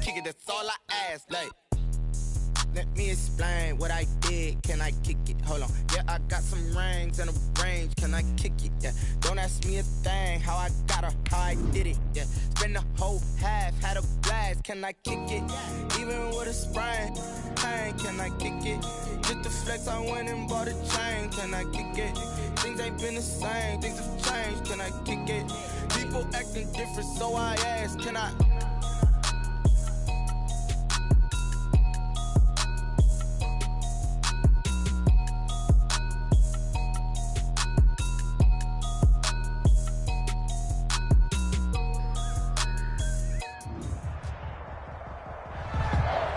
kick it, that's all I ask. Like, let me explain what I did. Can I kick it? Hold on. Yeah, I got some rings and a range. Can I kick it? Yeah. Don't ask me a thing. How I got her, how I did it. Yeah. Spend the whole half, had a blast. Can I kick it? Even with a sprain, pain. Can I kick it? Just the flex, I went and bought a chain. Can I kick it? Things ain't been the same. Things have changed. Can I kick it? People acting different, so I ask. Can I?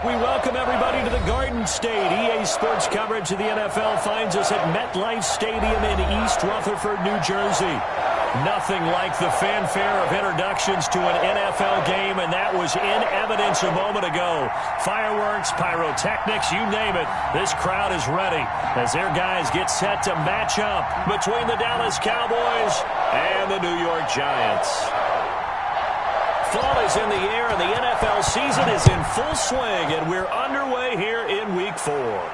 We welcome everybody to the Garden State. EA Sports coverage of the NFL finds us at MetLife Stadium in East Rutherford, New Jersey. Nothing like the fanfare of introductions to an NFL game, and that was in evidence a moment ago. Fireworks, pyrotechnics, you name it. This crowd is ready as their guys get set to match up between the Dallas Cowboys and the New York Giants. Fall is in the air, and the NFL season is in full swing, and we're underway here in Week 4.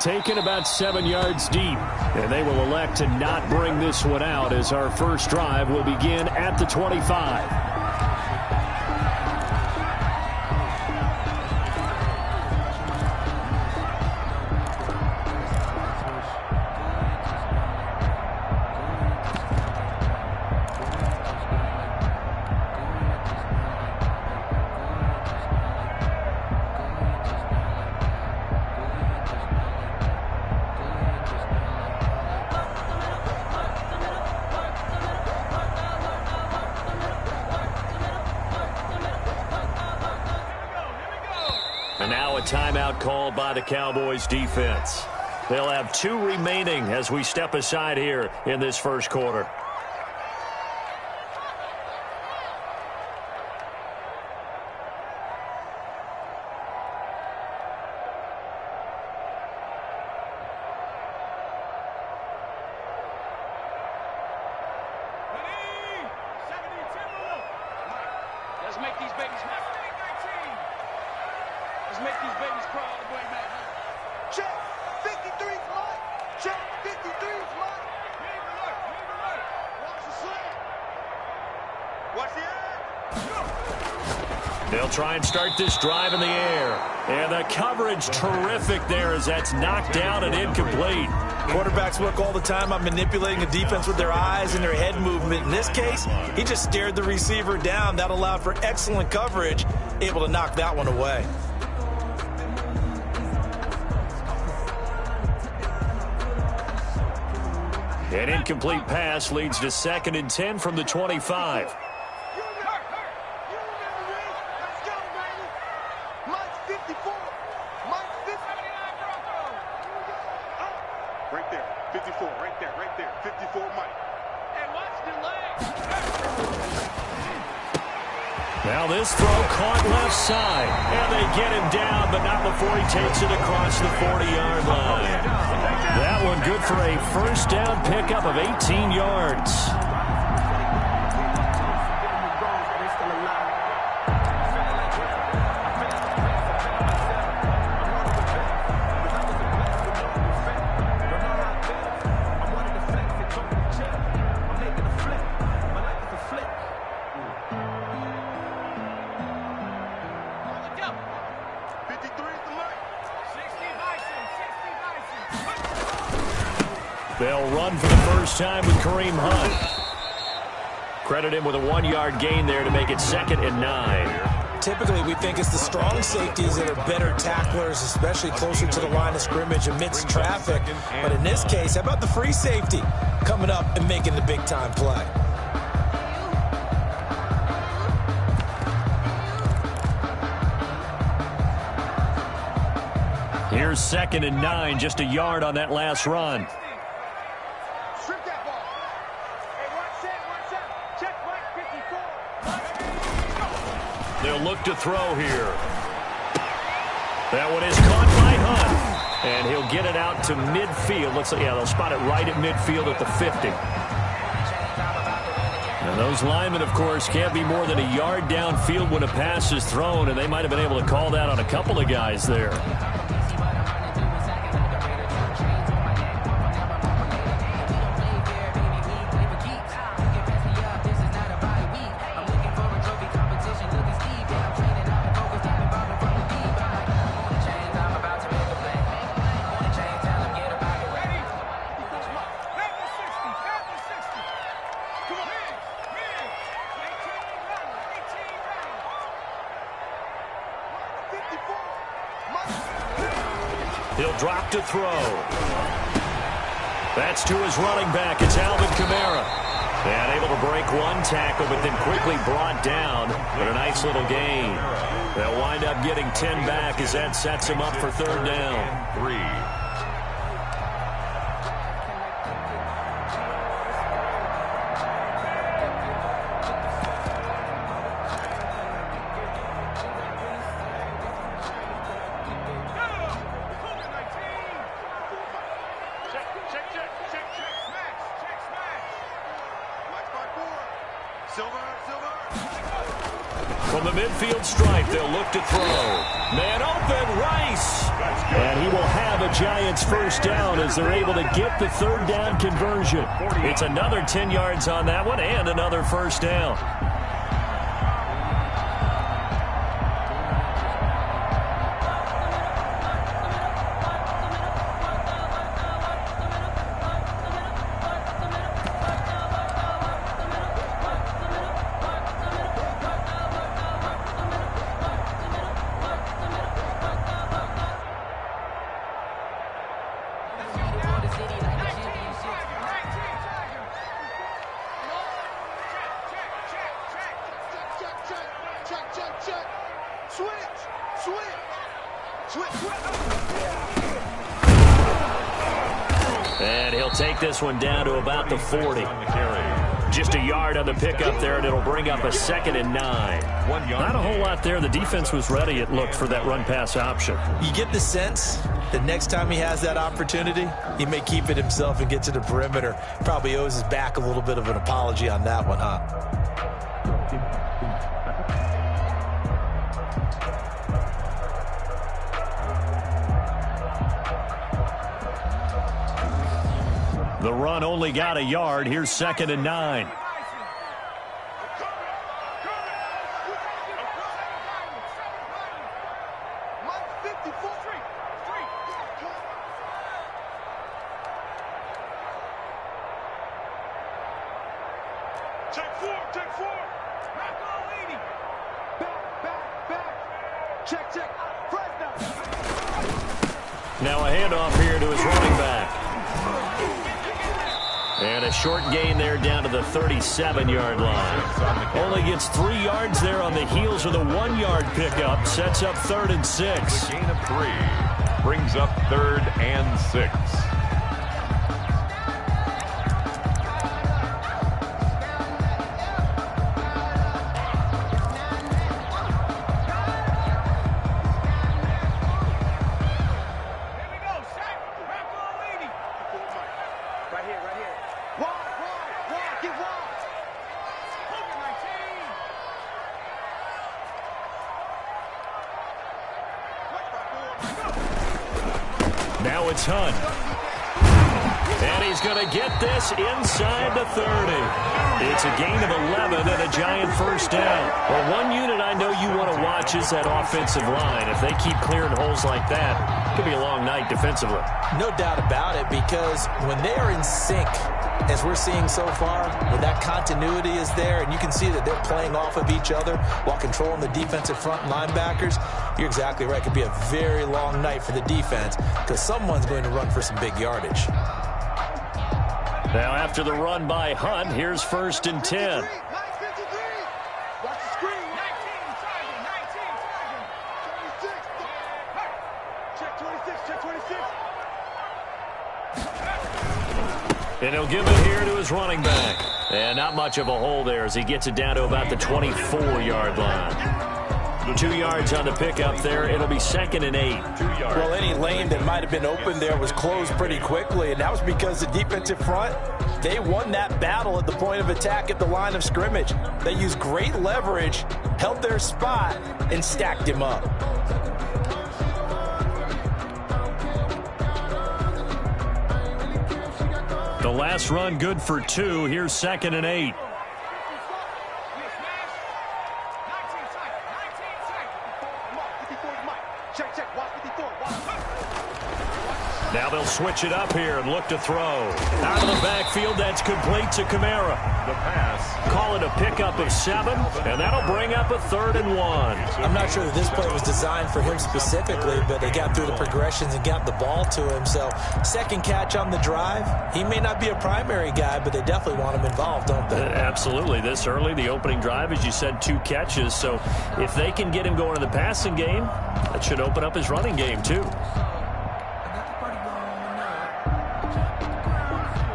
Taken about 7 yards deep, and they will elect to not bring this one out as our first drive will begin at the 25. And now a timeout called by the Cowboys defense. They'll have 2 remaining as we step aside here in this first quarter. Let's make these babies happy. Let's make these babies cry all the way back home. Check 53's Mike. Check 53's Mike. Leave alert. Leave alert. Watch the slam. Watch the air. They'll try and start this drive in the air. And the coverage terrific there as that's knocked down and incomplete. Quarterbacks work all the time on manipulating the defense with their eyes and their head movement. In this case, he just stared the receiver down. That allowed for excellent coverage, able to knock that one away. An incomplete pass leads to 2nd and 10 from the 25. Right there, 54, right there, 54 Mike. And watch the leg. Now this throw caught left side, and they get him down, but not before he takes it across the 40-yard line. That one good for a first down pickup of 18 yards. They'll run for the first time with Kareem Hunt. Credit him with a 1-yard gain there to make it 2nd and 9. Typically, we think it's the strong safeties that are better tacklers, especially closer to the line of scrimmage amidst traffic. But in this case, how about the free safety coming up and making the big-time play? Here's 2nd and 9, just a yard on that last run. They'll look to throw here. That one is caught by Hunt. And he'll get it out to midfield. Looks like, yeah, they'll spot it right at midfield at the 50. And those linemen, of course, can't be more than a yard downfield when a pass is thrown, and they might have been able to call that on a couple of guys there. He'll drop to throw. That's to his running back. It's Alvin Kamara. And able to break one tackle, but then quickly brought down. But a nice little gain. They'll wind up getting 10 back as that sets him up for third down. 3. From the midfield stripe, they'll look to throw. Man open, Rice. And he will have a Giants first down as they're able to get the third down conversion. It's another 10 yards on that one and another first down. And he'll take this one down to about the 40. Just a yard on the pickup there, and it'll bring up a 2nd and 9. Not a whole lot there. The defense was ready, it looked, for that run-pass option. You get the sense that next time he has that opportunity, he may keep it himself and get to the perimeter. Probably owes his back a little bit of an apology on that one, huh? The run only got a yard. Here's 2nd and 9. Now a handoff here to his running back. And a short gain there down to the 37-yard line. Only gets 3 yards there on the heels of the 1-yard pickup. Sets up 3rd and 6. Gain of 3 brings up 3rd and 6. Now it's Hunt. And he's going to get this inside the 30. It's a gain of 11 and a Giant first down. Well, one unit I know you want to watch is that offensive line. If they keep clearing holes like that, it could be a long night defensively. No doubt about it, because when they are in sync, as we're seeing so far, when that continuity is there and you can see that they're playing off of each other while controlling the defensive front linebackers, you're exactly right. It could be a very long night for the defense because someone's going to run for some big yardage. Now after the run by Hunt, here's 1st and 10. And he'll give it here to his running back. And not much of a hole there as he gets it down to about the 24-yard line. 2 yards on the pickup there. It'll be 2nd and 8. 2 yards. Well, any lane that might have been open there was closed pretty quickly, and that was because the defensive front, they won that battle at the point of attack at the line of scrimmage. They used great leverage, held their spot, and stacked him up. The last run good for 2. Here's 2nd and 8. Now they'll switch it up here and look to throw. Out of the backfield, that's complete to Kamara. The pass. Call it a pickup of 7, and that'll bring up a 3rd and 1. I'm not sure that this play was designed for him specifically, but they got through the progressions and got the ball to him. So, second catch on the drive. He may not be a primary guy, but they definitely want him involved, don't they? Absolutely. This early, the opening drive, as you said, 2 catches. So, if they can get him going in the passing game, that should open up his running game, too.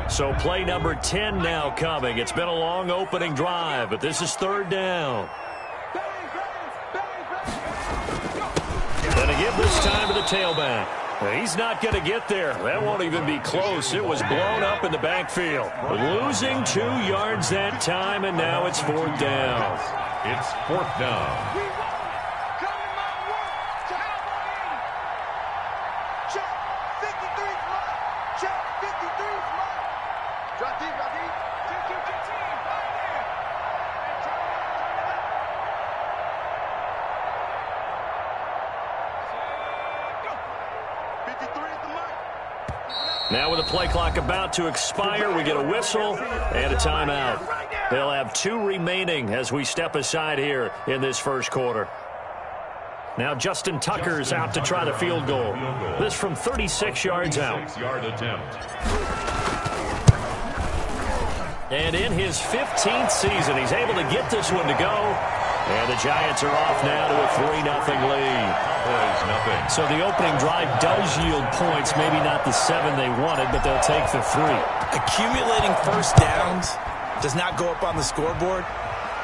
So play number 10 now coming. It's been a long opening drive, but this is 3rd down. And a give this time to the tailback. He's not going to get there. That won't even be close. It was blown up in the backfield. Losing 2 yards that time, and now it's 4th down. It's 4th down. Now with the play clock about to expire, we get a whistle and a timeout. They'll have 2 remaining as we step aside here in this first quarter. Now Justin Tucker's out to try the field goal. This from 36 yards out. 6-yard attempt. And in his 15th season, he's able to get this one to go. And the Giants are off now to a 3-0 lead. Nothing. So the opening drive does yield points, maybe not the 7 they wanted, but they'll take the 3. Accumulating first downs does not go up on the scoreboard,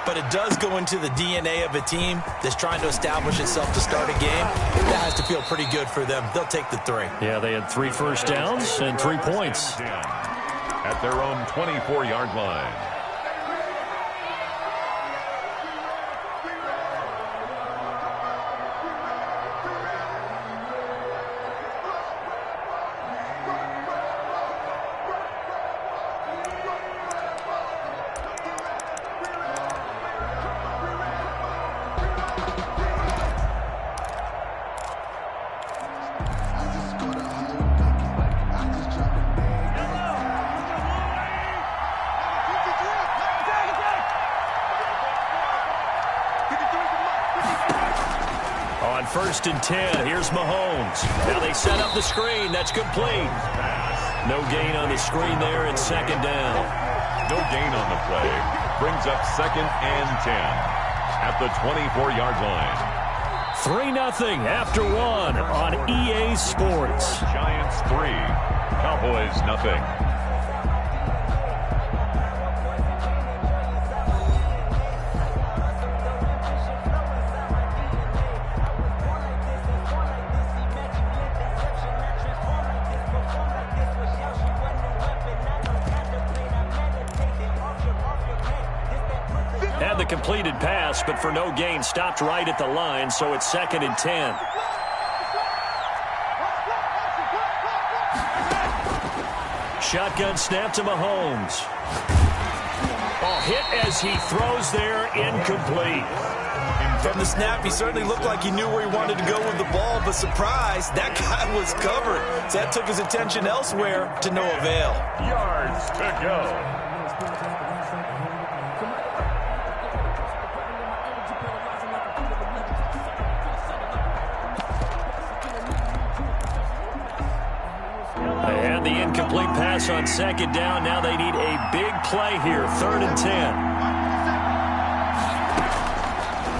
but it does go into the DNA of a team that's trying to establish itself to start a game. That has to feel pretty good for them. They'll take the 3. Yeah, they had 3 first downs and 3 points. At their own 24-yard line. First and 10. Here's Mahomes. Now they set up the screen. That's complete. No gain on the screen there. It's 2nd down. No gain on the play. Brings up 2nd and 10 at the 24-yard line. 3-0 after 1 on EA Sports. Giants 3, Cowboys nothing. Had the completed pass, but for no gain, stopped right at the line, so it's 2nd and 10. Shotgun snap to Mahomes. Oh, hit as he throws there, incomplete. From the snap, he certainly looked like he knew where he wanted to go with the ball, but surprise, that guy was covered. So that took his attention elsewhere to no avail. Yards to go. And the incomplete pass on 2nd down. Now they need a big play here. 3rd and 10.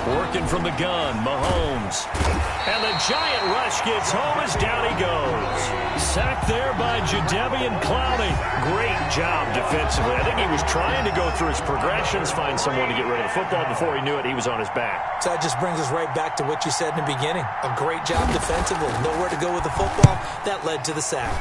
Working from the gun, Mahomes. And the giant rush gets home as down he goes. Sacked there by Jadeveon Clowney. Great job defensively. I think he was trying to go through his progressions, find someone to get rid of the football. Before he knew it, he was on his back. So that just brings us right back to what you said in the beginning. A great job defensively. Nowhere to go with the football. That led to the sack.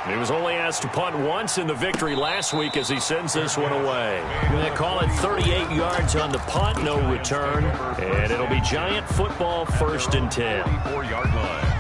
He was only asked to punt once in the victory last week as he sends this one away. They call it 38 yards on the punt, no return. And it'll be Giant football, 1st and 10. 4-yard line.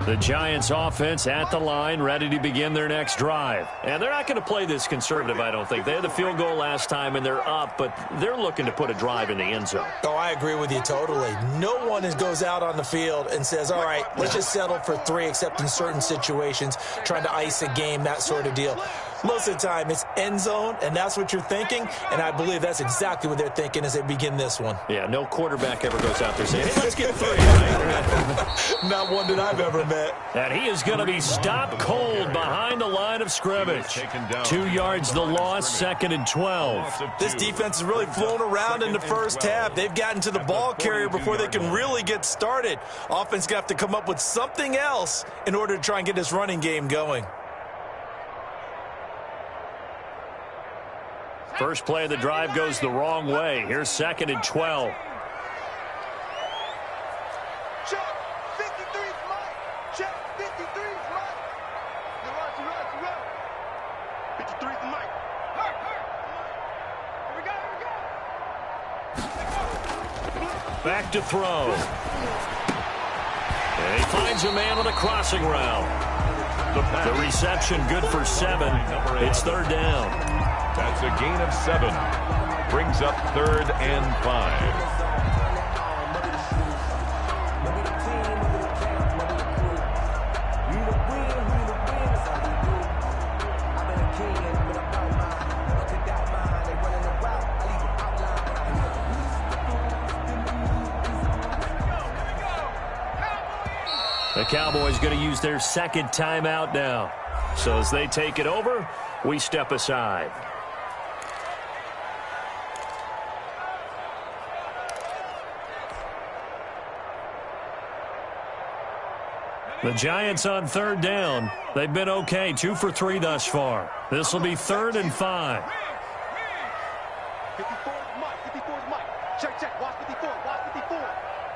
The Giants offense at the line, ready to begin their next drive. And they're not going to play this conservative, I don't think. They had the field goal last time, and they're up, but they're looking to put a drive in the end zone. Oh, I agree with you totally. No one goes out on the field and says, all right, let's just settle for 3, except in certain situations, trying to ice a game, that sort of deal. Most of the time, it's end zone, and that's what you're thinking, and I believe that's exactly what they're thinking as they begin this one. Yeah, no quarterback ever goes out there saying, hey, let's get 3. Right? Not one that I've ever met. And he is going to be stopped cold behind the line of scrimmage. 2 yards the loss, 2nd and 12. This defense is really flown around in the first half. They've gotten to the ball carrier before they can really get started. Offense going to have to come up with something else in order to try and get this running game going. First play of the drive goes the wrong way. Here's 2nd and 12. Check, 53's Mike. Check, 53's Mike. You run. 53's Mike. Hurt. Here we go. Back to throw. And he finds a man on a crossing route. The reception good for 7. It's 3rd down. That's a gain of 7. Brings up 3rd and 5. The Cowboys going to use their 2nd timeout now. So as they take it over, we step aside. The Giants on 3rd down. They've been okay, 2 for 3 thus far. This will be 3rd and 5. 54's Mike. Check. Watch 54.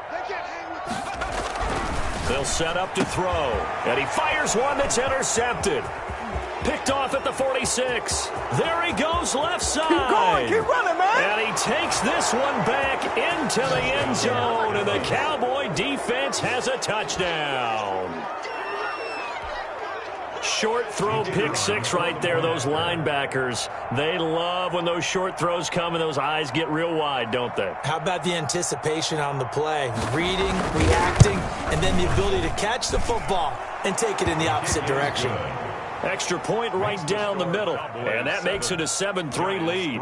They can't hang with us. They'll set up to throw. And he fires one that's intercepted. Picked off at the 46. There he goes left side. Keep running, man. And he takes this one back into the end zone. And the Cowboy defense has a touchdown. Short throw, pick 6 right there. Those linebackers, they love when those short throws come and those eyes get real wide, don't they? How about the anticipation on the play? Reading, reacting, and then the ability to catch the football and take it in the opposite direction. Extra point right down the middle. And that makes it a 7-3 lead.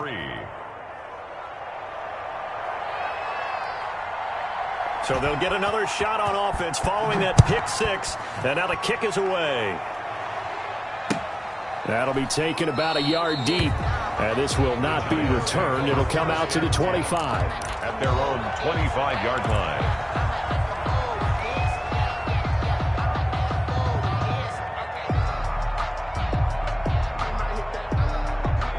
So they'll get another shot on offense following that pick 6. And now the kick is away. That'll be taken about a yard deep. And this will not be returned. It'll come out to the 25. At their own 25-yard line.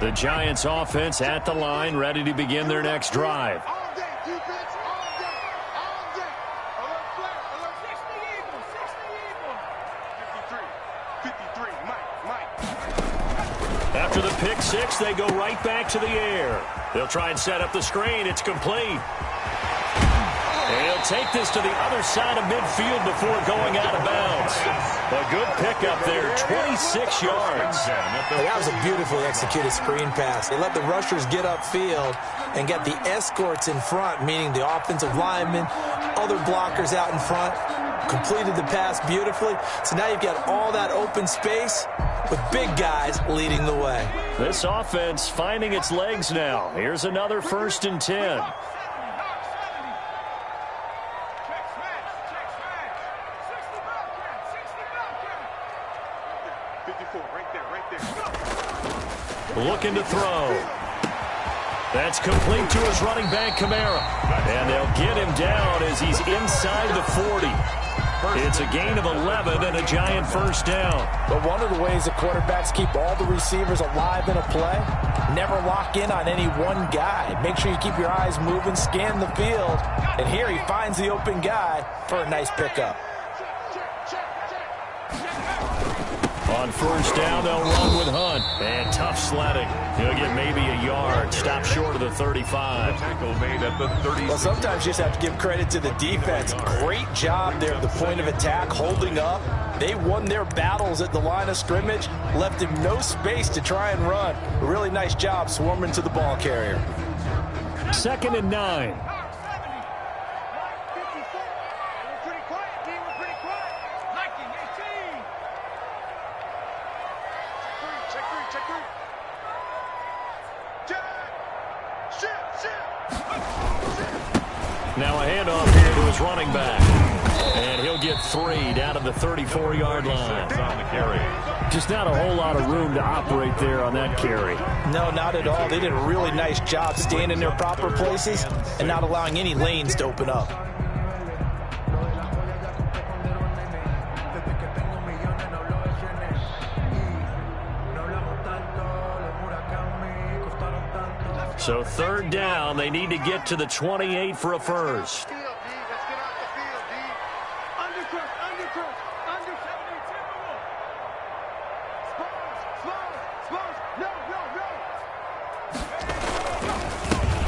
The Giants offense at the line, ready to begin their next drive. All day, defense. All day. Alert flat. Alert 60 Eagle. 53, Mike. After the pick 6, they go right back to the air. They'll try and set up the screen. It's complete. And he'll take this to the other side of midfield before going out of bounds. A good pickup there, 26 yards. That was a beautifully executed screen pass. They let the rushers get upfield and get the escorts in front, meaning the offensive linemen, other blockers out in front, completed the pass beautifully. So now you've got all that open space with big guys leading the way. This offense finding its legs now. Here's another 1st and 10. Looking to throw. That's complete to his running back, Kamara. And they'll get him down as he's inside the 40. It's a gain of 11 and a giant first down. But one of the ways the quarterbacks keep all the receivers alive in a play, never lock in on any one guy. Make sure you keep your eyes moving, scan the field. And here he finds the open guy for a nice pickup. On first down, they'll run with Hunt. And tough sledding. He'll get maybe a yard. Stop short of the 35. Tackle made at the 30. Well, sometimes you just have to give credit to the defense. Great job there at the point of attack, holding up. They won their battles at the line of scrimmage, left him no space to try and run. A really nice job swarming to the ball carrier. 2nd and 9. Now a handoff here to his running back. And he'll get 3 down to the 34-yard line. On the carry. Just not a whole lot of room to operate there on that carry. No, not at all. They did a really nice job staying in their proper places and not allowing any lanes to open up. So 3rd down, they need to get to the 28 for a first.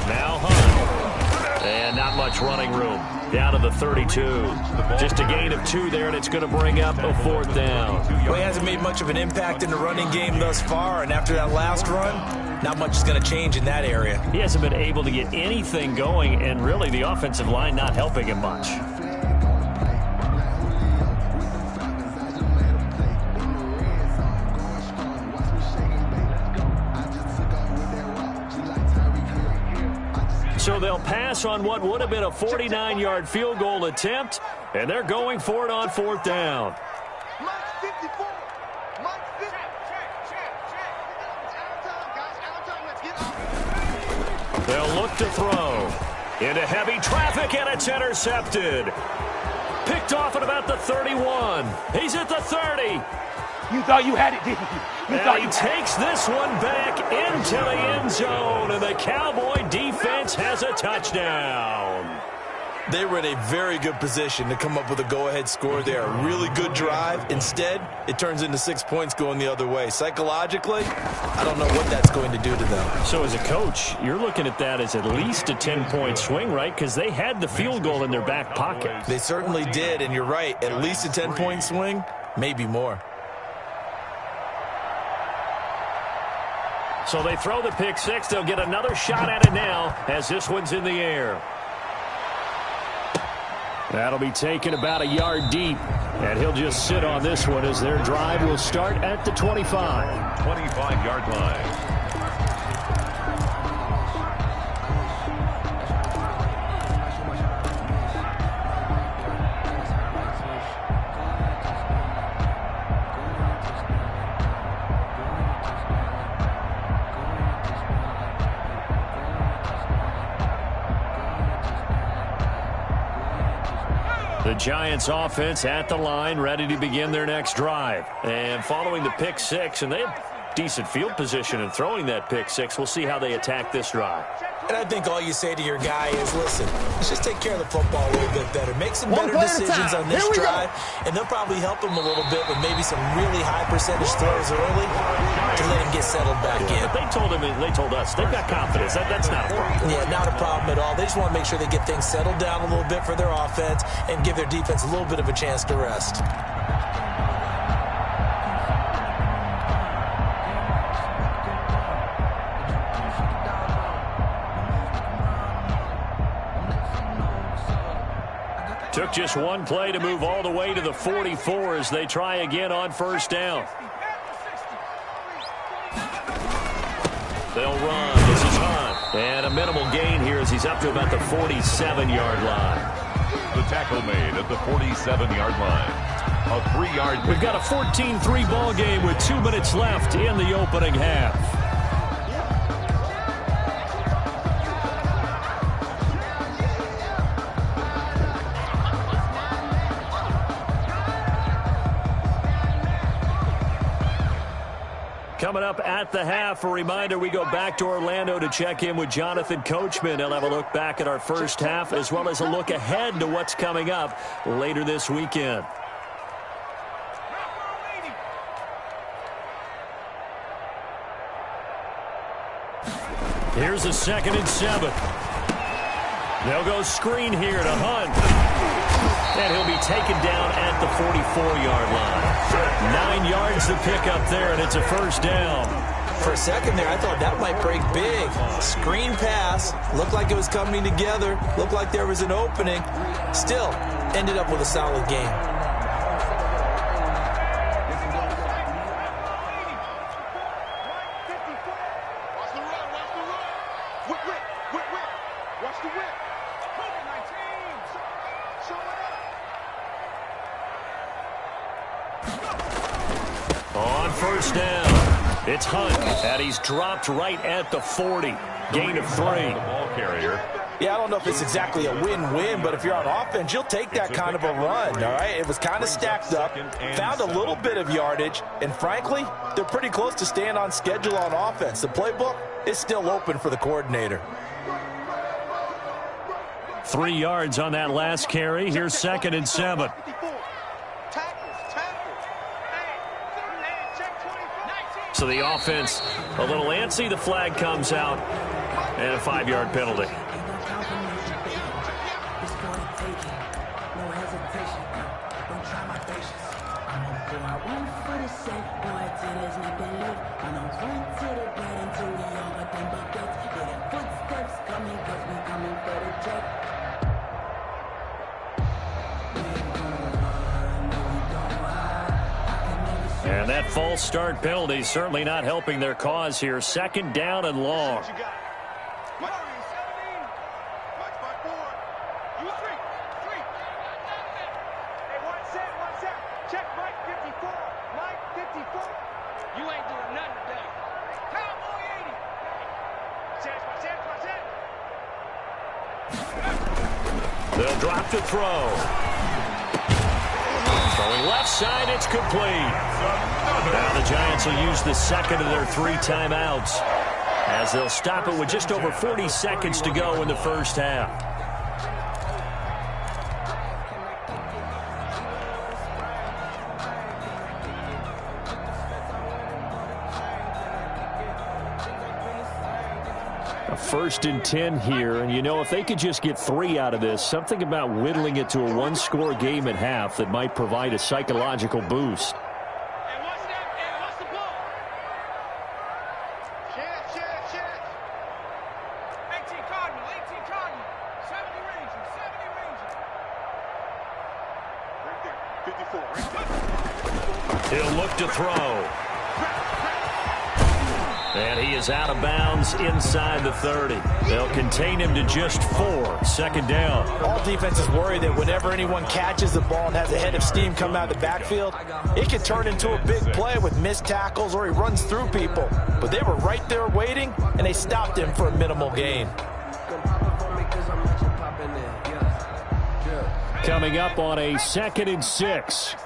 Now Hunt. And not much running room. Down to the 32. Just a gain of 2 there, and it's going to bring up a 4th down. Well, he hasn't made much of an impact in the running game thus far, and after that last run, not much is going to change in that area. He hasn't been able to get anything going, and really the offensive line not helping him much. So they'll pass on what would have been a 49-yard field goal attempt, and they're going for it on 4th down. They'll look to throw. Into heavy traffic, and it's intercepted. Picked off at about the 31. He's at the 30. You thought you had it, didn't you? And he takes this one back into the end zone, and the Cowboy defense has a touchdown. They were in a very good position to come up with a go-ahead score there. A really good drive. Instead, it turns into 6 points going the other way. Psychologically, I don't know what that's going to do to them. So as a coach, you're looking at that as at least a 10-point swing, right? Because they had the field goal in their back pocket. They certainly did, and you're right. At least a 10-point swing, maybe more. So they throw the pick six. They'll get another shot at it now as this one's in the air. That'll be taken about a yard deep, and he'll just sit on this one as their drive will start at the 25. 25-yard line. The Giants offense at the line, ready to begin their next drive. And following the pick six, and they have decent field position in throwing that pick six. We'll see how they attack this drive. And I think all you say to your guy is, listen, let's just take care of the football a little bit better. Make some better decisions on this drive, and they'll probably help him a little bit with maybe some really high percentage throws early to let him get settled back in. But they told us, they've got confidence. That's not a problem. Yeah, not a problem at all. They just want to make sure they get things settled down a little bit for their offense and give their defense a little bit of a chance to rest. Took just one play to move all the way to the 44 as they try again on first down. They'll run. This is Hunt. And a minimal gain here as he's up to about the 47-yard line. The tackle made at the 47-yard line. A 3-yard. We've got a 14-3 ball game with 2 minutes left in the opening half. Coming up at the half, a reminder, we go back to Orlando to check in with Jonathan Coachman. He'll have a look back at our first half as well as a look ahead to what's coming up later this weekend. Here's a 2nd and 7. They'll go screen here to Hunt. And he'll be taken down at the 44-yard line. 9 yards to pick up there, and it's a first down. For a second there, I thought that might break big. Screen pass. Looked like it was coming together. Looked like there was an opening. Still, ended up with a solid game. On first down, it's Hunt, and he's dropped right at the 40. Gain of 3. The ball carrier. Yeah, I don't know if it's exactly a win-win, but if you're on offense, you'll take that kind of a run, all right? It was kind of stacked up, found a little bit of yardage, and frankly, they're pretty close to staying on schedule on offense. The playbook is still open for the coordinator. 3 yards on that last carry. Here's 2nd and 7. So the offense a little antsy. The flag comes out, and a 5-yard penalty. And that false start penalty certainly not helping their cause here. 2nd down and long. They'll drop to throw. Throwing left side, it's complete. Now the Giants will use the 2nd of their 3 timeouts as they'll stop it with just over 40 seconds to go in the first half. A 1st and 10 here, and you know, if they could just get 3 out of this, something about whittling it to a 1-score game at half that might provide a psychological boost. He'll look to throw. And he is out of bounds inside the 30. They'll contain him to just 4. 2nd down. All defenses worry that whenever anyone catches the ball and has a head of steam come out of the backfield, it can turn into a big play with missed tackles or he runs through people. But they were right there waiting, and they stopped him for a minimal gain. Coming up on a 2nd and 6.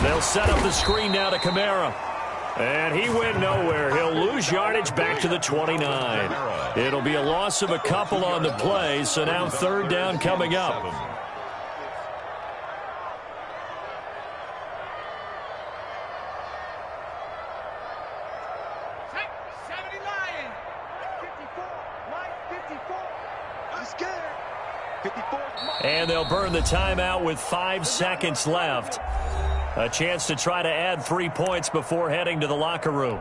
They'll set up the screen now to Kamara. And he went nowhere. He'll lose yardage back to the 29. It'll be a loss of a couple on the play, so now 3rd down coming up. And they'll burn the timeout with 5 seconds left. A chance to try to add 3 points before heading to the locker room.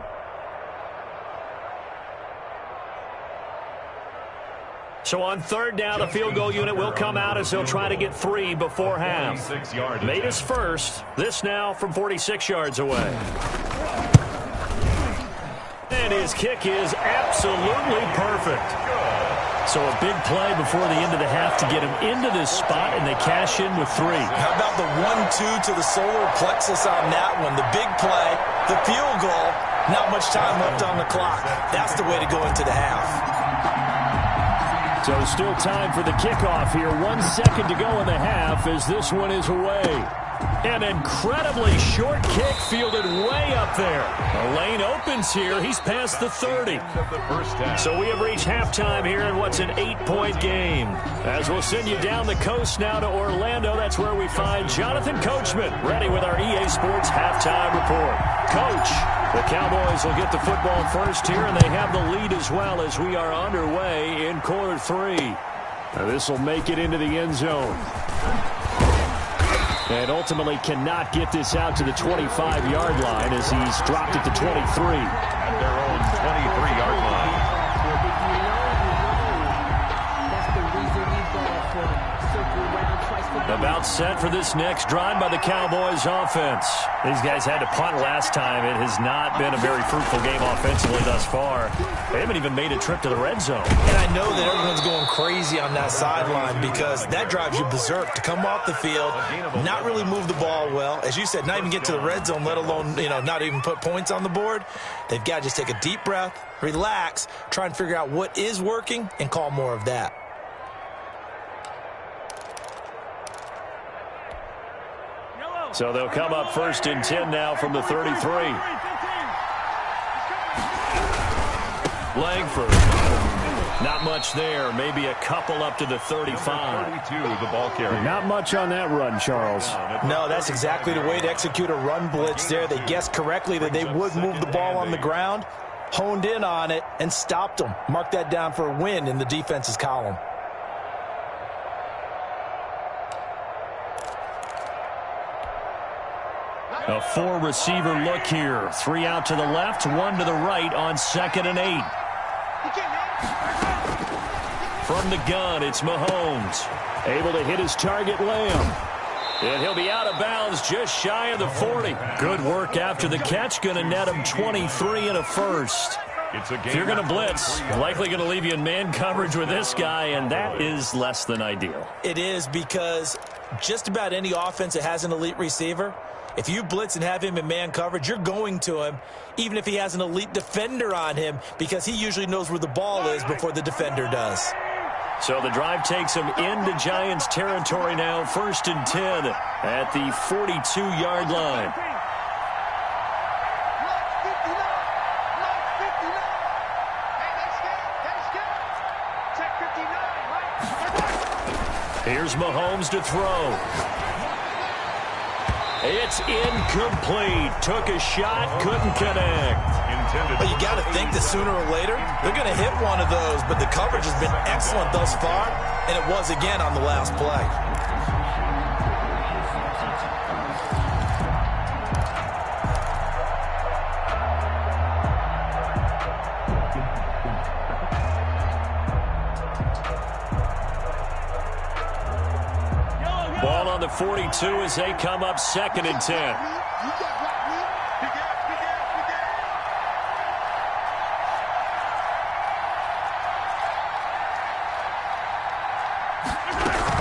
So on 3rd down, the field goal unit will come out as they'll try to get 3 before half. Made us first. This now from 46 yards away. And his kick is absolutely perfect. So a big play before the end of the half to get him into this spot, and they cash in with 3. How about the 1-2 to the solar plexus on that one? The big play, the field goal, not much time left on the clock. That's the way to go into the half. So still time for the kickoff here. 1 second to go in the half as this one is away. An incredibly short kick fielded way up there. The lane opens here. He's past the 30. So we have reached halftime here in what's an 8-point game. As we'll send you down the coast now to Orlando, that's where we find Jonathan Coachman ready with our EA Sports halftime report. Coach, the Cowboys will get the football first here, and they have the lead as well as we are underway in quarter 3. Now this will make it into the end zone. And ultimately cannot get this out to the 25-yard line as he's dropped it to 23. At their own 23-yard line. About set for this next drive by the Cowboys offense. These guys had to punt last time. It has not been a very fruitful game offensively thus far. They haven't even made a trip to the red zone. And I know that everyone's going crazy on that sideline because that drives you berserk to come off the field, not really move the ball well. As you said, not even get to the red zone, let alone, not even put points on the board. They've got to just take a deep breath, relax, try and figure out what is working, and call more of that. So they'll come up 1st and 10 now from the 33. Langford. Not much there. Maybe a couple up to the 35. 32, the ball carrier. Not much on that run, Charles. No, that's exactly the way to execute a run blitz there. They guessed correctly that they would move the ball on the ground, honed in on it, and stopped them. Mark that down for a win in the defense's column. A 4-receiver look here. 3 out to the left, 1 to the right on 2nd and 8. From the gun, it's Mahomes. Able to hit his target, Lamb. And he'll be out of bounds just shy of the 40. Good work after the catch. Going to net him 23 and a first. If you're going to blitz, likely going to leave you in man coverage with this guy, and that is less than ideal. It is because just about any offense that has an elite receiver, if you blitz and have him in man coverage, you're going to him, even if he has an elite defender on him, because he usually knows where the ball is before the defender does. So the drive takes him into Giants territory now, 1st and 10 at the 42-yard line. Here's Mahomes to throw. It's incomplete. Took a shot, couldn't connect. Well, you got to think that sooner or later they're going to hit one of those, but the coverage has been excellent thus far, and it was again on the last play. Ball on the 42 as they come up 2nd and 10.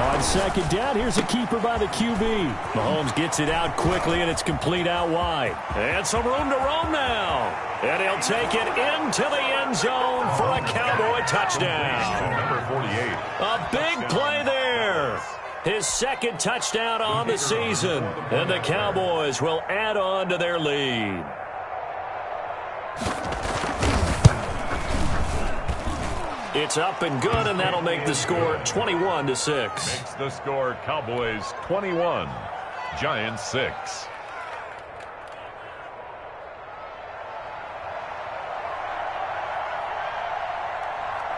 On 2nd down, here's a keeper by the QB. Mahomes gets it out quickly, and it's complete out wide. And some room to roam now. And he'll take it into the end zone for a Cowboy touchdown. Number 48. A big play there. His 2nd touchdown on the season. And the Cowboys will add on to their lead. It's up and good, and that'll make the score 21-6. Makes the score Cowboys 21, Giants 6.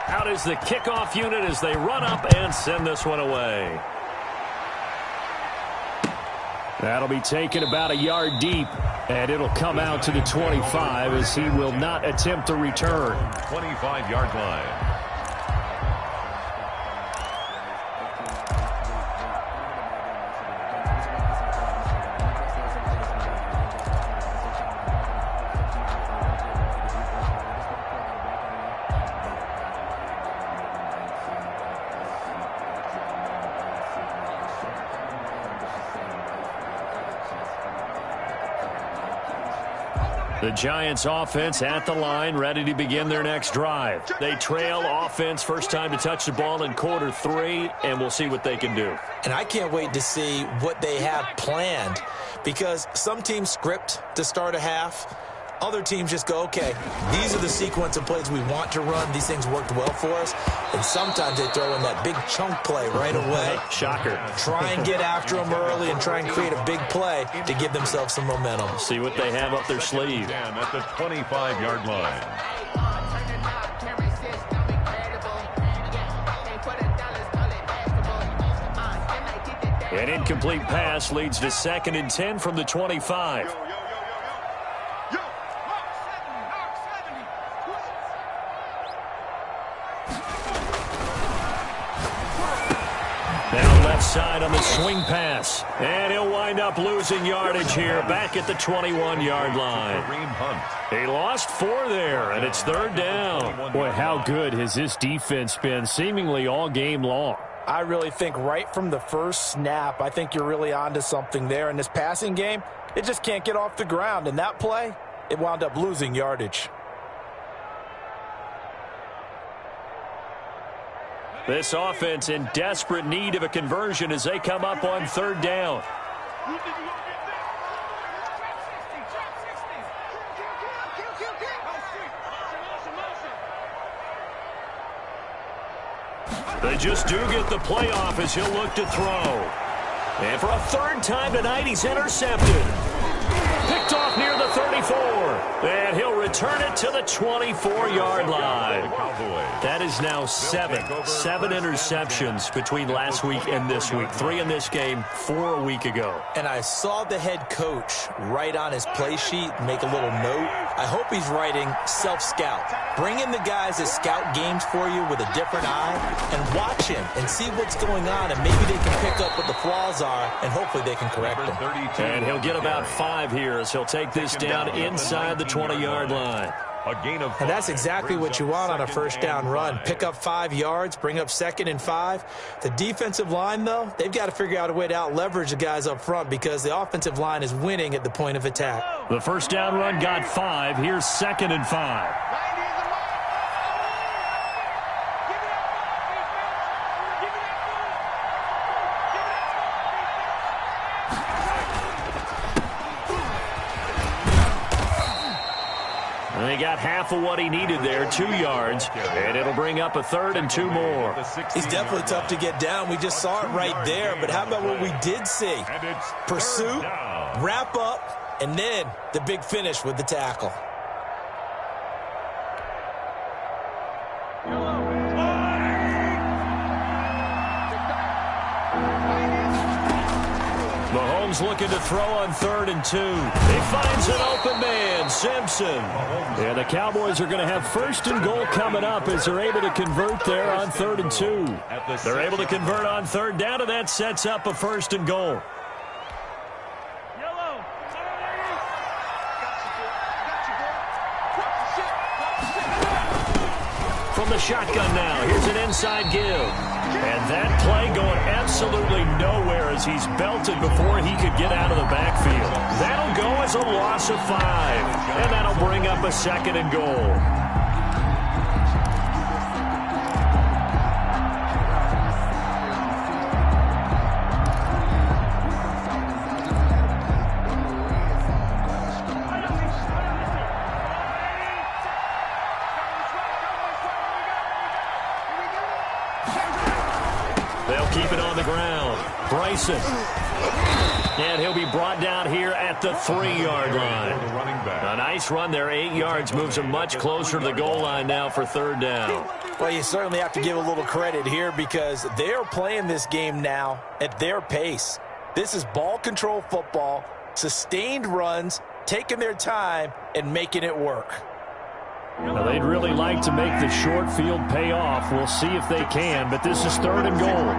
Out is the kickoff unit as they run up and send this one away. That'll be taken about a yard deep, and it'll come out to the 25 as he will not attempt to return. 25-yard line. The Giants offense at the line, ready to begin their next drive. They trail offense, first time to touch the ball in quarter 3, and we'll see what they can do. And I can't wait to see what they have planned, because some teams script to start a half. Other teams just go, okay, these are the sequence of plays we want to run. These things worked well for us. And sometimes they throw in that big chunk play right away. Shocker. Try and get after them early and try and create a big play to give themselves some momentum. See what they have up their sleeve. Down at the 25-yard line. An incomplete pass leads to 2nd and 10 from the 25. Now left side on the swing pass. And he'll wind up losing yardage here back at the 21-yard line. He lost 4 there, and it's 3rd down. Boy, how good has this defense been seemingly all game long? I really think right from the first snap, I think you're really onto something there. In this passing game, it just can't get off the ground. And that play, it wound up losing yardage. This offense in desperate need of a conversion as they come up on 3rd down. They just do get the playoff as he'll look to throw. And for a 3rd time tonight, he's intercepted. Picked off near the 34. And he'll return it to the 24-yard line. That is now 7 interceptions between last week and this week. 3 in this game, 4 a week ago. And I saw the head coach write on his play sheet, make a little note. I hope he's writing self-scout. Bring in the guys that scout games for you with a different eye and watch him and see what's going on, and maybe they can pick up what the flaws are, and hopefully they can correct them. And he'll get about 5 here as he'll take this down inside the 20-yard line. A gain of 5. And that's exactly what you want on a first down run. Pick up 5 yards, bring up 2nd and 5. The defensive line, though, they've got to figure out a way to out-leverage the guys up front because the offensive line is winning at the point of attack. The first down run got 5. Here's 2nd and 5. They got half of what he needed there, 2 yards, and it'll bring up a 3rd and 2 more. He's definitely tough to get down. We just saw it right there, but how about what we did see? Pursuit, wrap up, and then the big finish with the tackle. Mahomes looking to throw on 3rd and 2. He finds an open man, Simpson. And the Cowboys are going to have 1st and goal coming up as they're able to convert there on 3rd and 2. They're able to convert on 3rd down, and that sets up a 1st and goal. From the shotgun now, here's an inside give. And that play going absolutely nowhere as he's belted before he could get out of the backfield. That'll go as a loss of 5. And that'll bring up a 2nd and goal. They'll keep it on the ground. Bryson. And he'll be brought down here at the 3-yard line. A nice run there, 8 yards, moves him much closer to the goal line now for 3rd down. Well, you certainly have to give a little credit here because they're playing this game now at their pace. This is ball control football, sustained runs, taking their time, and making it work. Now, they'd really like to make the short field pay off. We'll see if they can, but this is 3rd and goal.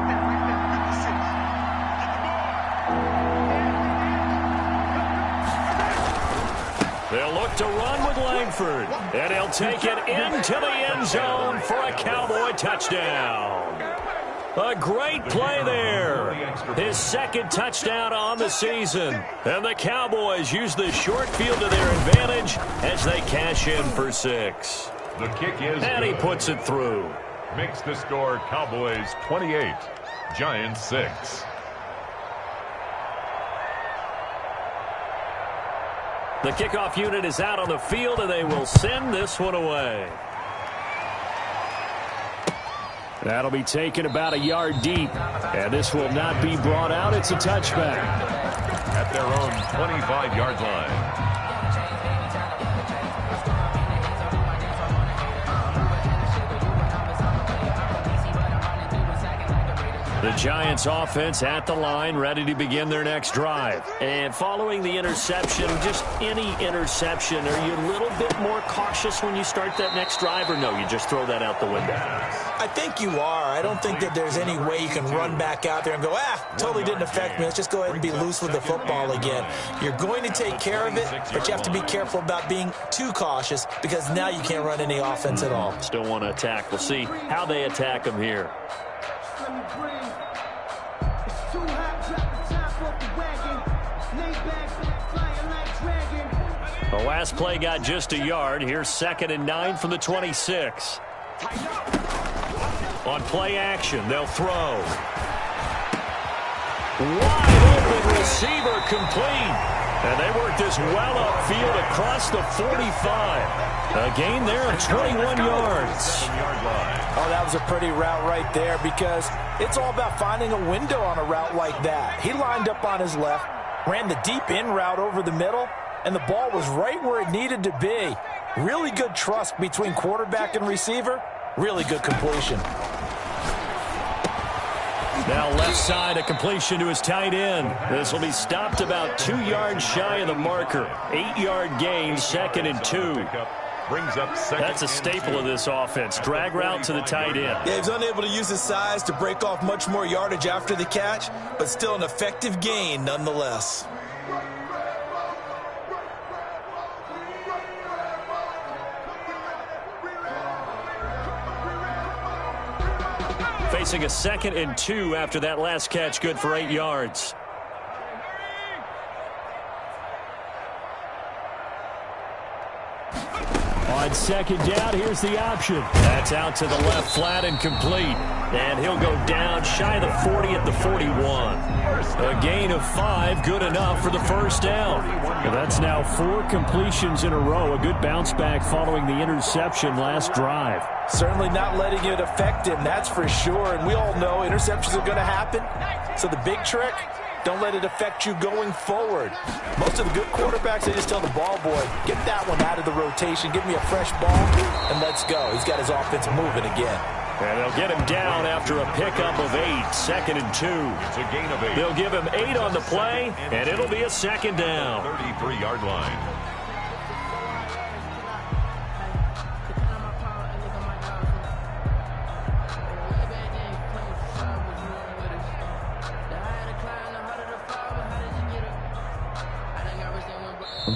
They'll look to run with Langford, and he'll take it into the end zone for a Cowboy touchdown. A great play there. His second touchdown on the season. And the Cowboys use the short field to their advantage as they cash in for 6. The kick is And he good. puts it through. Makes the score Cowboys 28, Giants 6. The kickoff unit is out on the field, and they will send this one away. That'll be taken about a yard deep, and this will not be brought out. It's a touchback. At their own 25-yard line. The Giants offense at the line, ready to begin their next drive. And following the interception, just any interception, are you a little bit more cautious when you start that next drive, or no, you just throw that out the window? I think you are. I don't think that there's any way you can run back out there and go, totally didn't affect me. Let's just go ahead and be loose with the football again. You're going to take care of it, but you have to be careful about being too cautious because now you can't run any offense at all. Still want to attack. We'll see how they attack them here. The last play got just a yard. Here's 2nd and 9 from the 26. On play action, they'll throw. Wide open receiver complete. And they work this well upfield across the 45. A gain there of 21 yards. Oh, that was a pretty route right there because it's all about finding a window on a route like that. He lined up on his left, ran the deep in route over the middle, and the ball was right where it needed to be. Really good trust between quarterback and receiver. Really good completion. Now left side, a completion to his tight end. This will be stopped about 2 yards shy of the marker. 8-yard gain, 2nd and 2. Brings up second. That's a staple of this offense. Drag route to the tight end. Yeah, he's unable to use his size to break off much more yardage after the catch, but still an effective gain nonetheless. Facing a 2nd and 2 after that last catch, good for 8 yards. On 2nd down, here's the option. That's out to the left flat and complete. And he'll go down shy of the 40 at the 41. A gain of 5, good enough for the first down. Well, that's now 4 completions in a row. A good bounce back following the interception last drive. Certainly not letting it affect him, that's for sure. And we all know interceptions are going to happen. So the big trick, don't let it affect you going forward. Most of the good quarterbacks, they just tell the ball boy, get that one out of the rotation, give me a fresh ball, and let's go. He's got his offense moving again. And they'll get him down after a pickup of 8, 2nd and 2. It's a gain of 8. They'll give him 8 on the play, and it'll be a 2nd down. 33-yard line.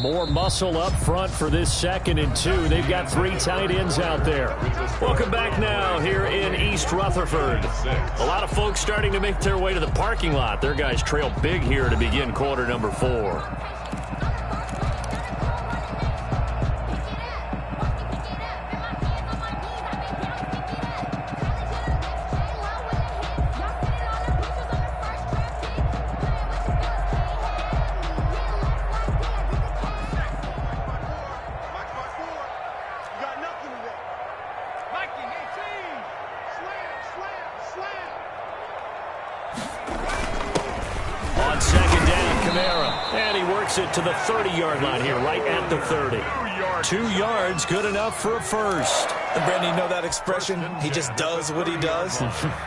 More muscle up front for this 2nd and 2. They've got 3 tight ends out there. Welcome back now here in East Rutherford. A lot of folks starting to make their way to the parking lot. Their guys trail big here to begin quarter number 4. It to the 30-yard line here, right at the 30. 2 yards, good enough for a first. And Brandon, you know that expression, he just does what he does?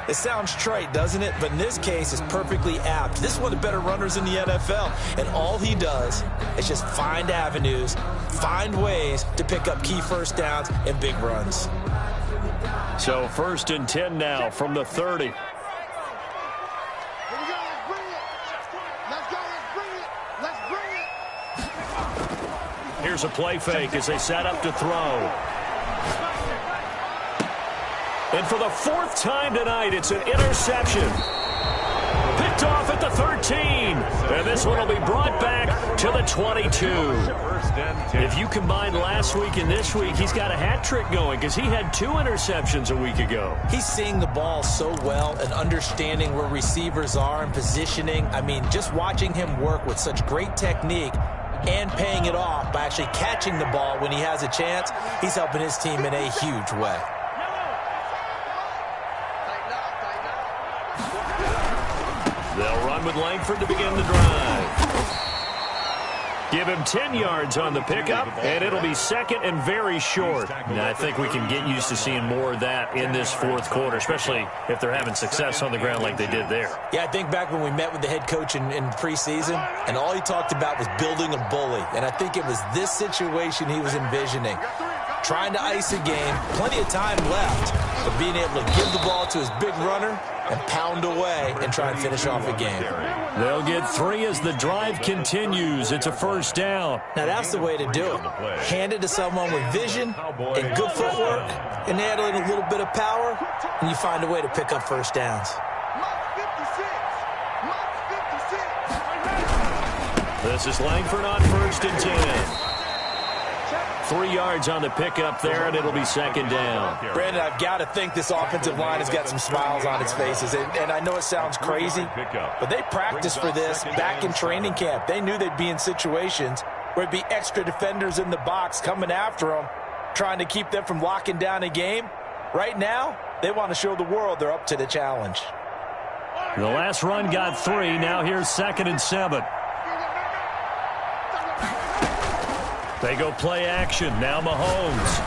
It sounds trite, doesn't it? But in this case, it's perfectly apt. This is one of the better runners in the NFL. And all he does is just find avenues, find ways to pick up key first downs and big runs. So 1st and 10 now from the 30. Here's a play fake as they set up to throw. And for the fourth time tonight, it's an interception. Picked off at the 13. And this one will be brought back to the 22. If you combine last week and this week, he's got a hat trick going because he had 2 interceptions a week ago. He's seeing the ball so well and understanding where receivers are and positioning. I mean, just watching him work with such great technique and paying it off by actually catching the ball when he has a chance, he's helping his team in a huge way. They'll run with Langford to begin the drive. Give him 10 yards on the pickup, and it'll be second and very short. Now, I think we can get used to seeing more of that in this fourth quarter, especially if they're having success on the ground like they did there. Yeah, I think back when we met with the head coach in preseason, and all he talked about was building a bully. And I think it was this situation he was envisioning. Trying to ice a game, plenty of time left, but being able to give the ball to his big runner and pound away and try and finish off a game. They'll get 3 as the drive continues. It's a first down. Now that's the way to do it. Hand it to someone with vision and good footwork, and add in a little bit of power, and you find a way to pick up first downs. This is Langford on first and 10. 3 yards on the pickup there, and it'll be second down. Brandon, I've got to think this offensive line has got some smiles on its faces. And I know it sounds crazy, but they practiced for this back in training camp. They knew they'd be in situations where it'd be extra defenders in the box coming after them, trying to keep them from locking down a game. Right now, they want to show the world they're up to the challenge. The last run got 3. Now here's second and 7. They go play action. Now Mahomes.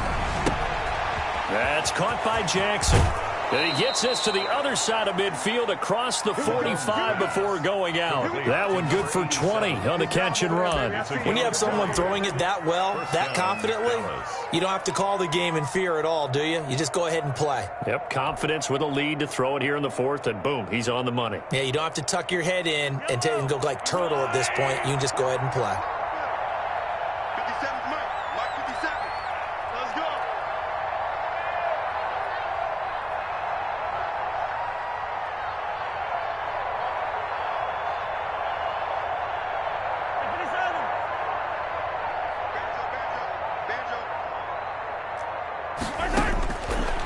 That's caught by Jackson. And he gets this to the other side of midfield across the 45 before going out. That one good for 20 on the catch and run. When you have someone throwing it that well, that confidently, you don't have to call the game in fear at all, do you? You just go ahead and play. Yep, confidence with a lead to throw it here in the fourth, and boom, he's on the money. Yeah, you don't have to tuck your head in and go like turtle at this point. You can just go ahead and play.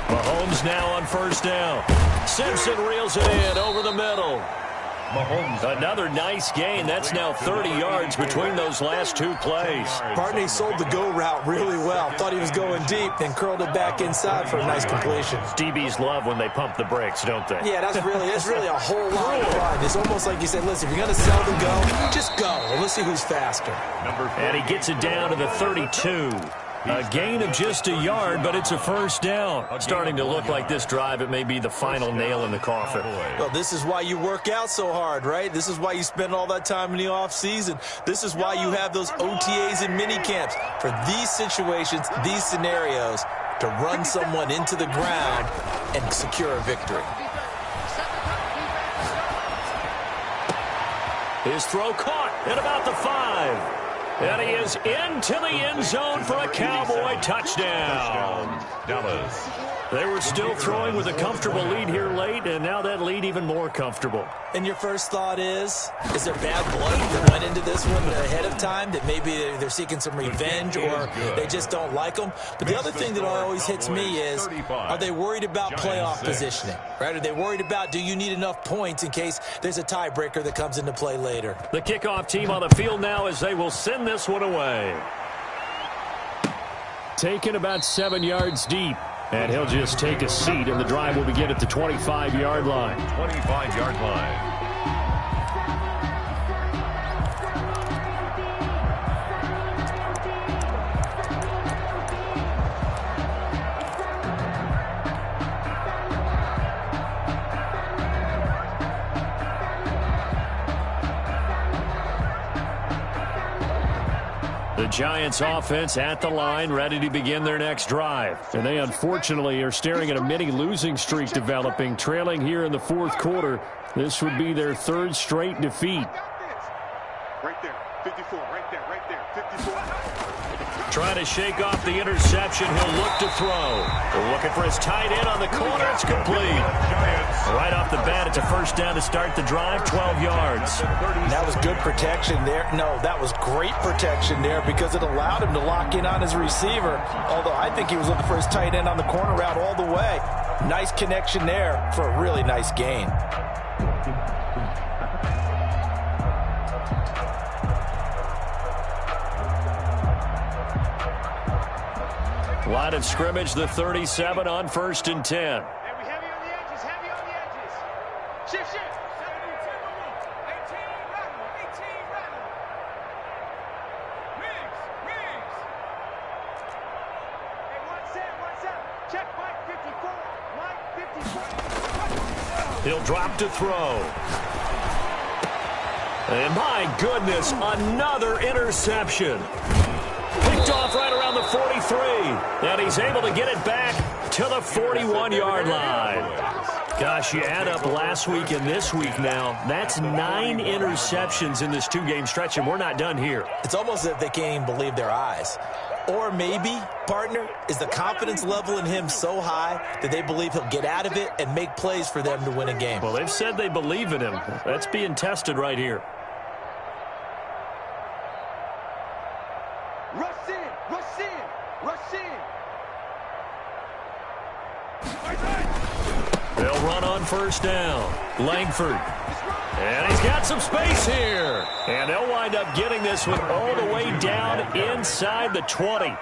Mahomes now on first down. Simpson reels it in over the middle. Mahomes. Another nice gain. That's now 30 yards between those last 2 plays. Barney sold the go route really well. Thought he was going deep, then curled it back inside for a nice completion. DBs love when they pump the brakes, don't they? Yeah, that's really a whole lot of fun. It's almost like you said, listen, if you're going to sell the go, just go. Well, let's see who's faster. And he gets it down to the 32. A gain of just a yard, but it's a first down. Starting to look like this drive, it may be the final nail in the coffin. Well, this is why you work out so hard, right? This is why you spend all that time in the offseason. This is why you have those OTAs and mini camps. For these situations, these scenarios, to run someone into the ground and secure a victory. His throw caught at about the 5. And he is into the end zone for a Cowboy touchdown. Dallas. They were still throwing with a comfortable lead here late, and now that lead even more comfortable. And your first thought is there bad blood that went into this one ahead of time, that maybe they're seeking some revenge or they just don't like them? But the other thing that always hits me is, are they worried about playoff positioning? Right? Are they worried about, do you need enough points in case there's a tiebreaker that comes into play later? The kickoff team on the field now as they will send this one away. Taken about 7 yards deep. And he'll just take a seat, and the drive will begin at the 25-yard line. 25-yard line. The Giants offense at the line, ready to begin their next drive. And they unfortunately are staring at a mini losing streak developing, trailing here in the fourth quarter. This would be their 3rd straight defeat. Right there. 54, right there, 54. Trying to shake off the interception. He'll look to throw. They're looking for his tight end on the corner. It's complete. Right off the bat, it's a first down to start the drive, 12 yards. That was good protection there. No, that was great protection there because it allowed him to lock in on his receiver. Although I think he was looking for his tight end on the corner route all the way. Nice connection there for a really nice gain. Line of scrimmage, the 37 on 1st and 10. Heavy on the edges, heavy on the edges. Shift, shift. 18, rattle, 18, rattle. Wings. Hey, one set. Check Mike 54. He'll drop to throw. And my goodness, another interception. Picked off right around the 43. And he's able to get it back to the 41-yard line. Gosh, you add up last week and this week now. That's 9 interceptions in this 2-game stretch, and we're not done here. It's almost as if they can't even believe their eyes. Or maybe, partner, is the confidence level in him so high that they believe he'll get out of it and make plays for them to win a game. Well, they've said they believe in him. That's being tested right here. Rush in. They'll run on first down. Langford. And he's got some space here. And they'll wind up getting this one all the way down inside the 20.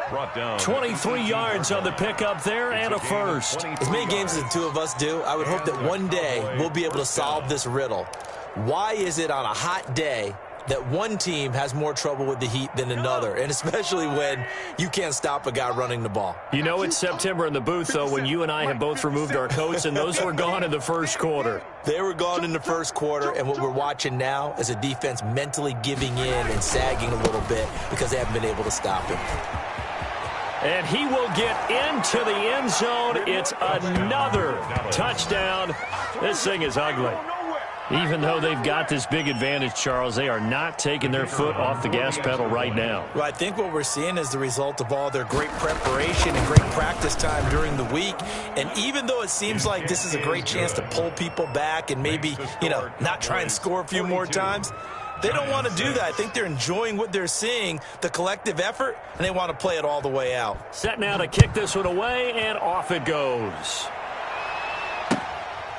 23 yards on the pickup there and a first. As many games as the two of us do, I would hope that one day we'll be able to solve this riddle. Why is it on a hot day that one team has more trouble with the heat than another, and especially when you can't stop a guy running the ball? You know it's September in the booth, though, when you and I have both removed our coats, and those were gone in the first quarter. They were gone in the first quarter, and what we're watching now is a defense mentally giving in and sagging a little bit because they haven't been able to stop him. And he will get into the end zone. It's another touchdown. This thing is ugly. Even though they've got this big advantage, Charles, they are not taking their foot off the gas pedal right now. Well, I think what we're seeing is the result of all their great preparation and great practice time during the week. And even though it seems like this is a great chance to pull people back and maybe, not try and score a few more times, they don't want to do that. I think they're enjoying what they're seeing, the collective effort, and they want to play it all the way out. Set now to kick this one away, and off it goes.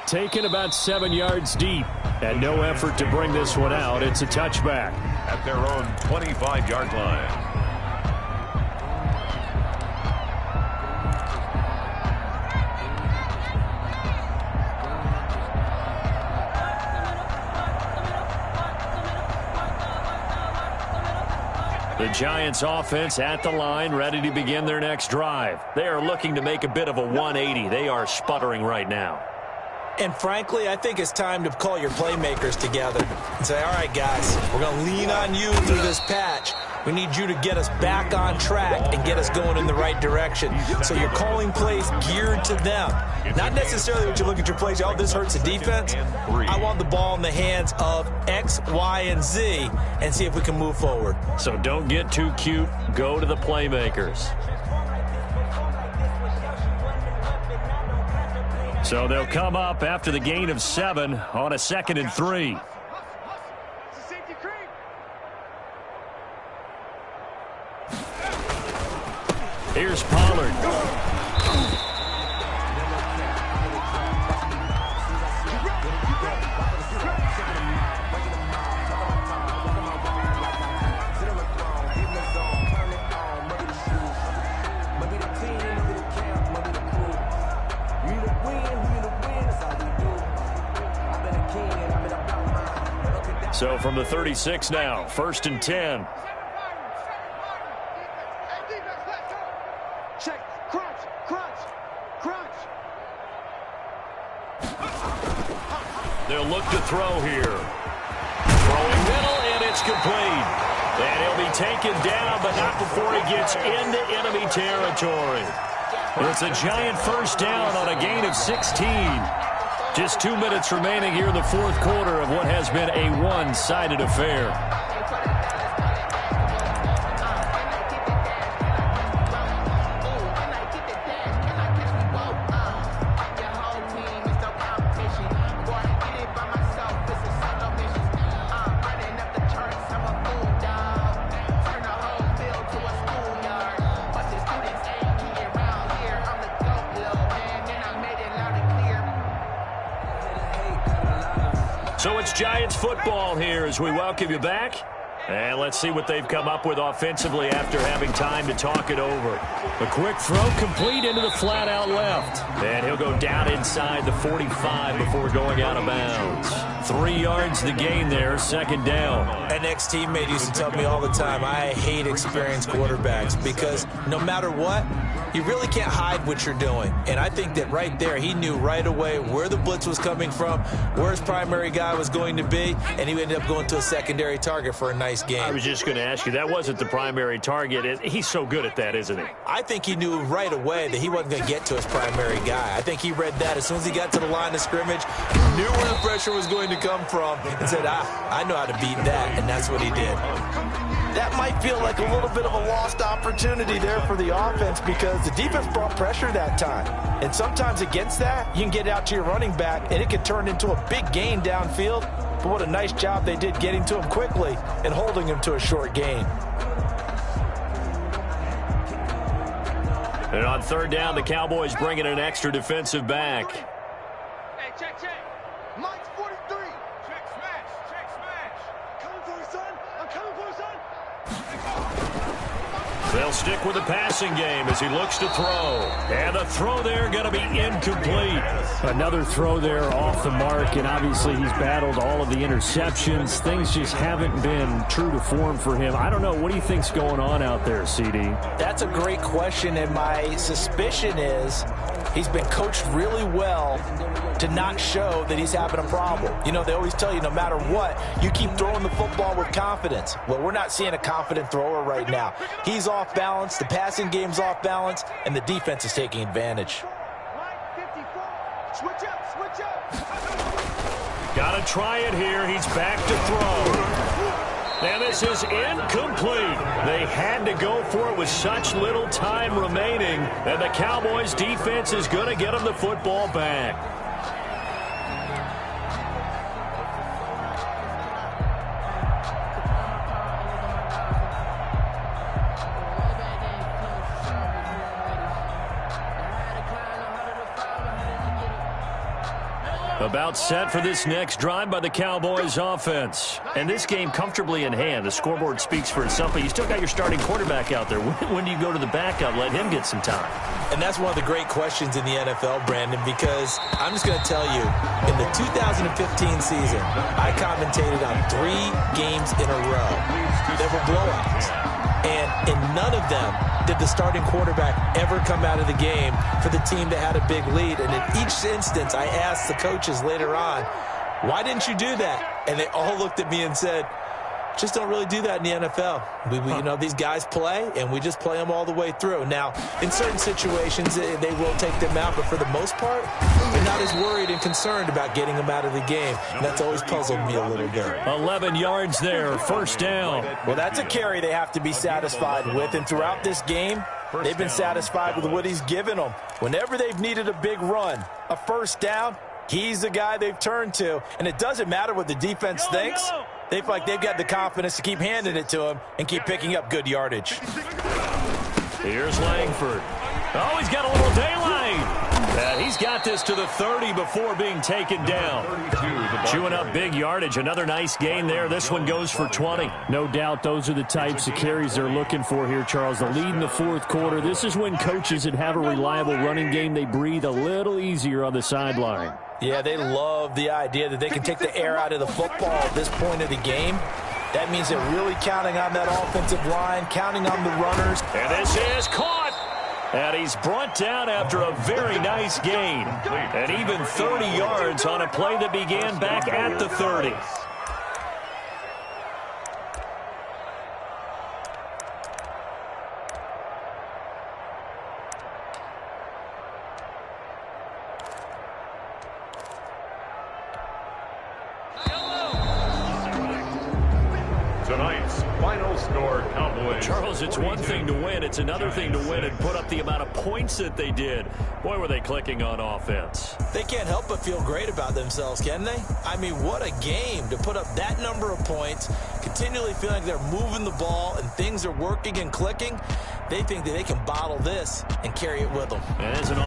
Taken about 7 yards deep, and no effort to bring this one out. It's a touchback. At their own 25-yard line. The Giants offense at the line, ready to begin their next drive. They are looking to make a bit of a 180. They are sputtering right now. And frankly, I think it's time to call your playmakers together and say, all right, guys, we're going to lean on you through this patch. We need you to get us back on track and get us going in the right direction. So you're calling plays geared to them. Not necessarily what you look at your plays, oh, this hurts the defense. I want the ball in the hands of X, Y, and Z and see if we can move forward. So don't get too cute. Go to the playmakers. So they'll come up after the gain of 7 on a 2nd and 3. Here's Pollard. So from the 36 now, 1st and 10. Check, crunch. They'll look to throw here. Throwing middle, and it's complete. And he'll be taken down, but not before he gets into enemy territory. It's a giant first down on a gain of 16. Just 2 minutes remaining here in the fourth quarter of what has been a one-sided affair. So it's Giants football here as we welcome you back. And let's see what they've come up with offensively after having time to talk it over. A quick throw complete into the flat out left. And he'll go down inside the 45 before going out of bounds. 3 yards the gain there, second down. An ex-teammate used to tell me all the time, I hate experienced quarterbacks because no matter what, you really can't hide what you're doing. And I think that right there, he knew right away where the blitz was coming from, where his primary guy was going to be, and he ended up going to a secondary target for a nice game. I was just going to ask you, that wasn't the primary target. He's so good at that, isn't he? I think he knew right away that he wasn't going to get to his primary guy. I think he read that as soon as he got to the line of scrimmage, he knew where the pressure was going to come from, and said, I know how to beat that, and that's what he did. That might feel like a little bit of a lost opportunity there for the offense because the defense brought pressure that time. And sometimes against that, you can get out to your running back, and it can turn into a big gain downfield. But what a nice job they did getting to him quickly and holding him to a short gain. And on third down, the Cowboys bring in an extra defensive back. Hey, check. Mike's 43. Check smash. Coming for you, son. I'm coming for you, son. They'll stick with the passing game as he looks to throw. And the throw there going to be incomplete. Another throw there off the mark, and obviously he's battled all of the interceptions. Things just haven't been true to form for him. I don't know. What do you think's going on out there, CD? That's a great question, and my suspicion is he's been coached really well to not show that he's having a problem. You know, they always tell you no matter what, you keep throwing the football with confidence. Well, we're not seeing a confident thrower right now. He's off balance, the passing game's off balance, and the defense is taking advantage. Switch up. Got to try it here. He's back to throw. And this is incomplete. They had to go for it with such little time remaining, and the Cowboys defense is going to get them the football back. About set for this next drive by the Cowboys offense. And this game comfortably in hand. The scoreboard speaks for itself, but you still got your starting quarterback out there. When do you go to the backup, let him get some time? And that's one of the great questions in the NFL, Brandon, because I'm just going to tell you, in the 2015 season, I commentated on 3 games in a row. There were blowouts. And in none of them did the starting quarterback ever come out of the game for the team that had a big lead. And in each instance, I asked the coaches later on, why didn't you do that? And they all looked at me and said, just don't really do that in the NFL. You know, these guys play, and we just play them all the way through. Now, in certain situations, they will take them out, but for the most part, they're not as worried and concerned about getting them out of the game. And that's always puzzled me a little bit. 11 yards there, first down. Well, that's a carry they have to be satisfied with, and throughout this game, they've been satisfied with what he's given them. Whenever they've needed a big run, a first down, he's the guy they've turned to. And it doesn't matter what the defense thinks. They feel like they've got the confidence to keep handing it to him and keep picking up good yardage. Here's Langford. Oh, he's got a little daylight. He's got this to the 30 before being taken down. Chewing up big yardage. Another nice gain there. This one goes for 20. No doubt those are the types of carries they're looking for here, Charles. The lead in the fourth quarter. This is when coaches that have a reliable running game, they breathe a little easier on the sideline. Yeah, they love the idea that they can take the air out of the football at this point of the game. That means they're really counting on that offensive line, counting on the runners. And this is caught. And he's brought down after a very nice gain. And even 30 yards on a play that began back at the 30. Tonight's final score, Cowboys. Charles, it's one thing to win. It's another thing to win and put up the amount of points that they did. Boy, were they clicking on offense. They can't help but feel great about themselves, can they? I mean, what a game to put up that number of points, continually feeling like they're moving the ball and things are working and clicking. They think that they can bottle this and carry it with them. And as an